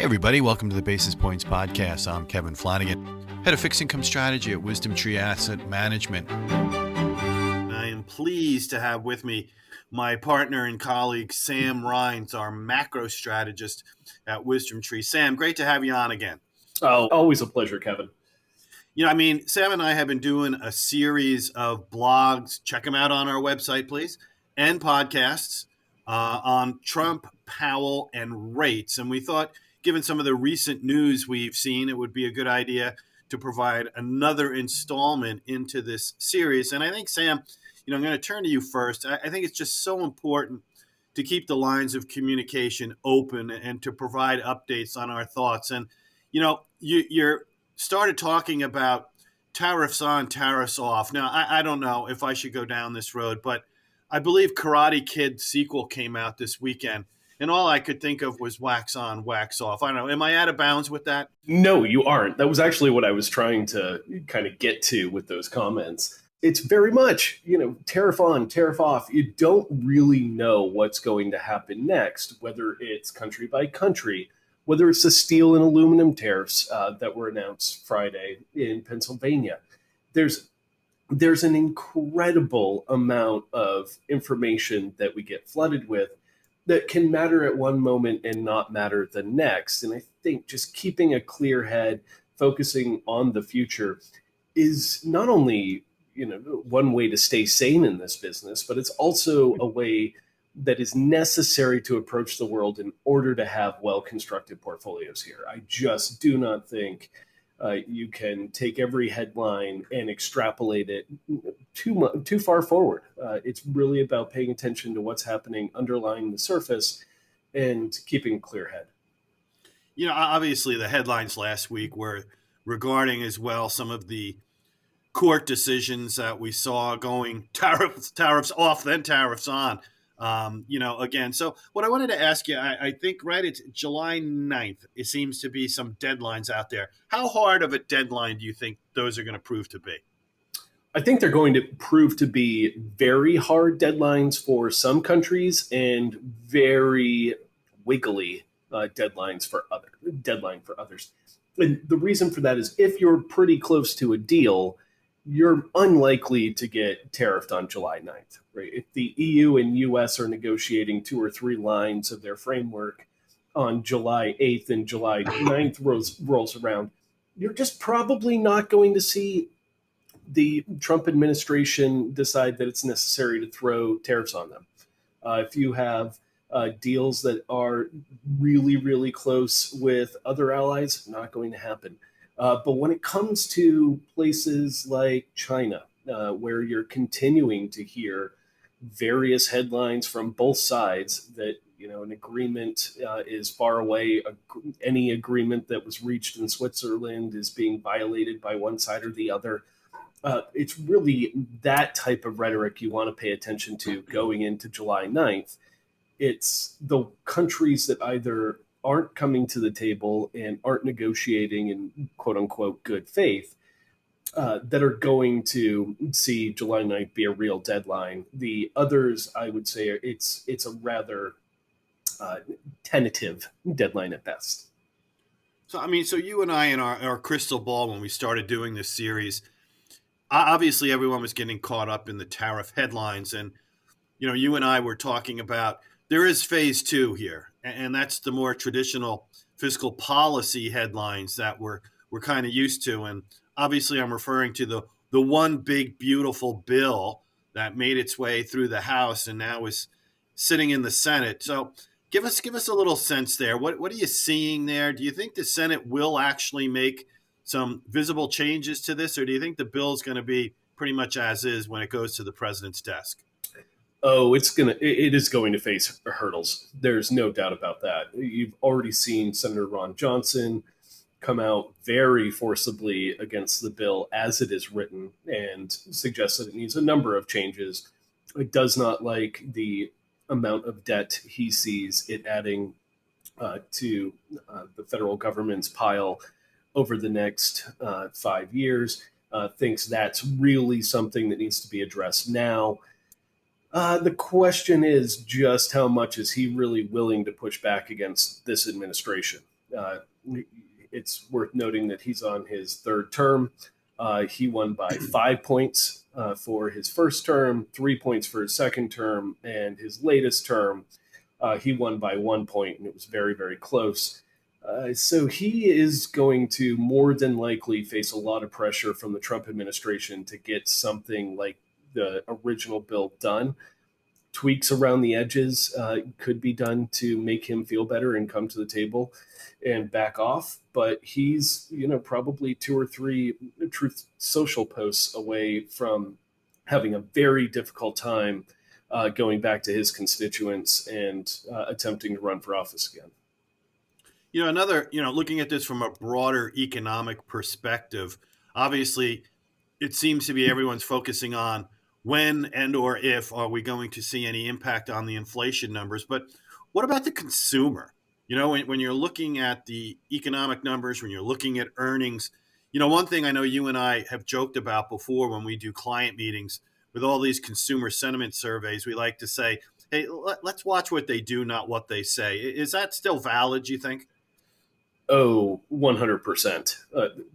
Hey everybody, welcome to the Basis Points Podcast. I'm Kevin Flanagan, Head of Fixed Income Strategy at Wisdom Tree Asset Management. I am pleased to have with me my partner and colleague, Sam Rines, our macro strategist at Wisdom Tree. Sam, great to have you on again. Oh, always a pleasure, Kevin. Sam and I have been doing a series of blogs, check them out on our website, please, and podcasts on Trump, Powell, and rates. And we thought, given some of the recent news we've seen, it would be a good idea to provide another installment into this series. And I think, Sam, I'm going to turn to you first. I think it's just so important to keep the lines of communication open and to provide updates on our thoughts. And, you're started talking about tariffs on, tariffs off. Now, I don't know if I should go down this road, but I believe Karate Kid sequel came out this weekend. And all I could think of was wax on, wax off. I don't know. Am I out of bounds with that? No, you aren't. That was actually what I was trying to kind of get to with those comments. It's very much, tariff on, tariff off. You don't really know what's going to happen next, whether it's country by country, whether it's the steel and aluminum tariffs that were announced Friday in Pennsylvania. There's an incredible amount of information that we get flooded with that can matter at one moment and not matter the next. And I think just keeping a clear head, focusing on the future is not only, one way to stay sane in this business, but it's also a way that is necessary to approach the world in order to have well-constructed portfolios here. I just do not think you can take every headline and extrapolate it too far forward. It's really about paying attention to what's happening underlying the surface and keeping a clear head. Obviously the headlines last week were regarding as well some of the court decisions that we saw going tariffs off, then tariffs on. Again, so what I wanted to ask you, I think, right, it's July 9th. It seems to be some deadlines out there. How hard of a deadline do you think those are going to prove to be? I think they're going to prove to be very hard deadlines for some countries and very wiggly deadline for others. And the reason for that is if you're pretty close to a deal, you're unlikely to get tariffed on July 9th, right? If the EU and US are negotiating 2 or 3 lines of their framework on July 8th and July 9th rolls around, you're just probably not going to see the Trump administration decide that it's necessary to throw tariffs on them. If you have deals that are really, really close with other allies, not going to happen. But when it comes to places like China, where you're continuing to hear various headlines from both sides that, an agreement is far away, any agreement that was reached in Switzerland is being violated by one side or the other. It's really that type of rhetoric you want to pay attention to going into July 9th. It's the countries that either aren't coming to the table and aren't negotiating in quote unquote good faith that are going to see July 9th be a real deadline. The others, I would say, it's a rather tentative deadline at best. So you and I in our crystal ball, when we started doing this series, obviously everyone was getting caught up in the tariff headlines. And, you and I were talking about there is phase 2 here. And that's the more traditional fiscal policy headlines that we're kind of used to. And obviously I'm referring to the one big, beautiful bill that made its way through the House and now is sitting in the Senate. So give us a little sense there. What are you seeing there? Do you think the Senate will actually make some visible changes to this, or do you think the bill is going to be pretty much as is when it goes to the president's desk? Oh, it is going to face hurdles. There's no doubt about that. You've already seen Senator Ron Johnson come out very forcibly against the bill as it is written and suggest that it needs a number of changes. It does not like the amount of debt he sees it adding to the federal government's pile over the next 5 years. Thinks that's really something that needs to be addressed now. The question is just how much is he really willing to push back against this administration? Uh, it's worth noting that he's on his third term. He won by 5 points for his first term, 3 points for his second term, and his latest term, he won by 1 point, and it was very, very close. So he is going to more than likely face a lot of pressure from the Trump administration to get something like the original bill done. Tweaks around the edges could be done to make him feel better and come to the table and back off. But he's, probably 2 or 3 Truth Social posts away from having a very difficult time going back to his constituents and attempting to run for office again. Looking at this from a broader economic perspective, obviously it seems to be everyone's focusing on when and or if are we going to see any impact on the inflation numbers. But what about the consumer? When you're looking at the economic numbers, when you're looking at earnings, one thing I know you and I have joked about before when we do client meetings with all these consumer sentiment surveys, we like to say, hey, let's watch what they do, not what they say. Is that still valid, you think? Oh, 100%.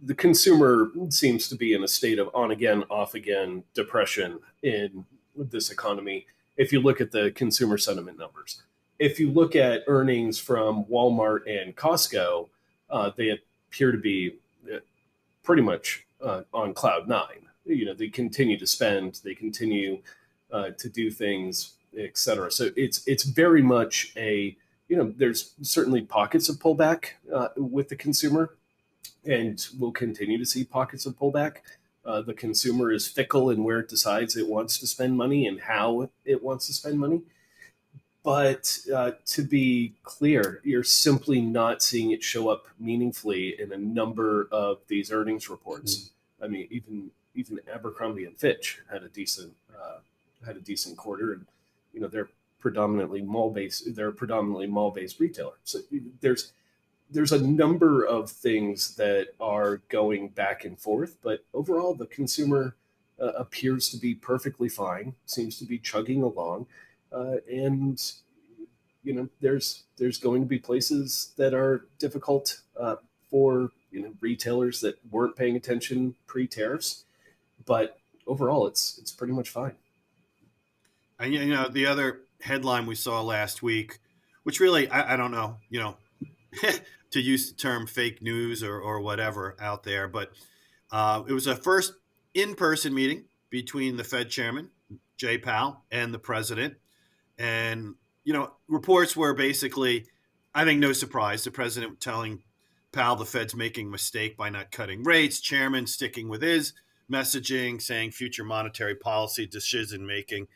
The consumer seems to be in a state of on again, off again depression in this economy. If you look at the consumer sentiment numbers, if you look at earnings from Walmart and Costco, they appear to be pretty much on cloud nine. They continue to spend, they continue to do things, etc. So it's very much there's certainly pockets of pullback with the consumer, and we'll continue to see pockets of pullback. The consumer is fickle in where it decides it wants to spend money and how it wants to spend money. But to be clear, you're simply not seeing it show up meaningfully in a number of these earnings reports. Mm-hmm. I mean, even Abercrombie and Fitch had a decent quarter, and they're predominantly mall-based. They're a predominantly mall-based retailer. So there's a number of things that are going back and forth, but overall the consumer appears to be perfectly fine, seems to be chugging along, and there's going to be places that are difficult for retailers that weren't paying attention pre-tariffs, but overall it's pretty much fine. And the other headline we saw last week, which really I don't know, to use the term fake news or whatever out there, but it was a first in-person meeting between the Fed chairman, Jay Powell, and the president. And, reports were basically, I think no surprise, the president telling Powell the Fed's making a mistake by not cutting rates, chairman sticking with his messaging, saying future monetary policy decision-making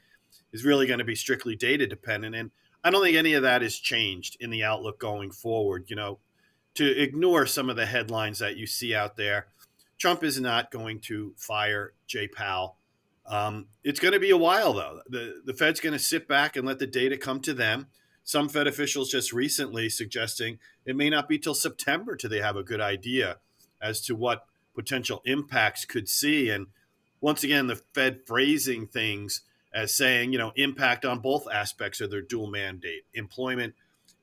is really going to be strictly data dependent. And I don't think any of that has changed in the outlook going forward. To ignore some of the headlines that you see out there, Trump is not going to fire Jay Powell. It's going to be a while, though. The Fed's going to sit back and let the data come to them. Some Fed officials just recently suggesting it may not be till September till they have a good idea as to what potential impacts could see. And once again, the Fed phrasing things as saying, impact on both aspects of their dual mandate, employment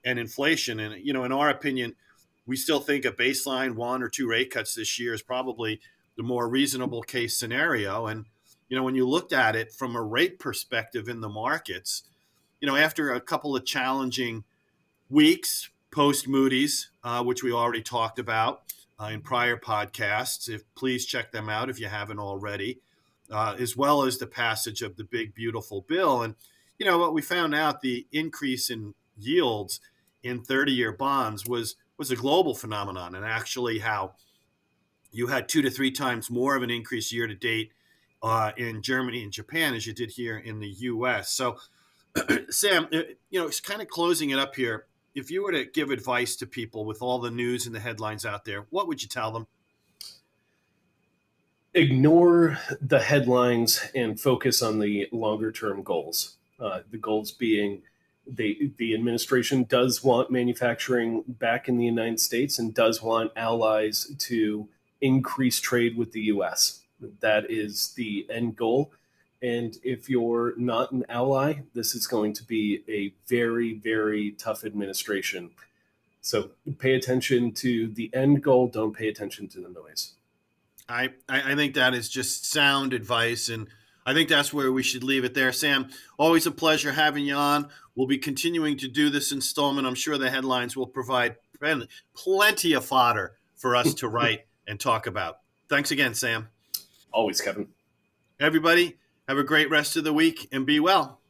and inflation. And, in our opinion, we still think a baseline 1 or 2 rate cuts this year is probably the more reasonable case scenario. And, when you looked at it from a rate perspective in the markets, after a couple of challenging weeks post Moody's, which we already talked about in prior podcasts, please check them out if you haven't already. As well as the passage of the big, beautiful bill. And, what we found out, the increase in yields in 30-year bonds was a global phenomenon, and actually how you had 2 to 3 times more of an increase year to date in Germany and Japan as you did here in the U.S. So, Sam, it's kind of closing it up here. If you were to give advice to people with all the news and the headlines out there, what would you tell them? Ignore the headlines and focus on the longer term goals. The goals being the administration does want manufacturing back in the United States and does want allies to increase trade with the U.S. That is the end goal. And if you're not an ally, this is going to be a very, very tough administration. So pay attention to the end goal. Don't pay attention to the noise. I think that is just sound advice, and I think that's where we should leave it there. Sam, always a pleasure having you on. We'll be continuing to do this installment. I'm sure the headlines will provide plenty of fodder for us to write and talk about. Thanks again, Sam. Always, Kevin. Everybody, have a great rest of the week and be well.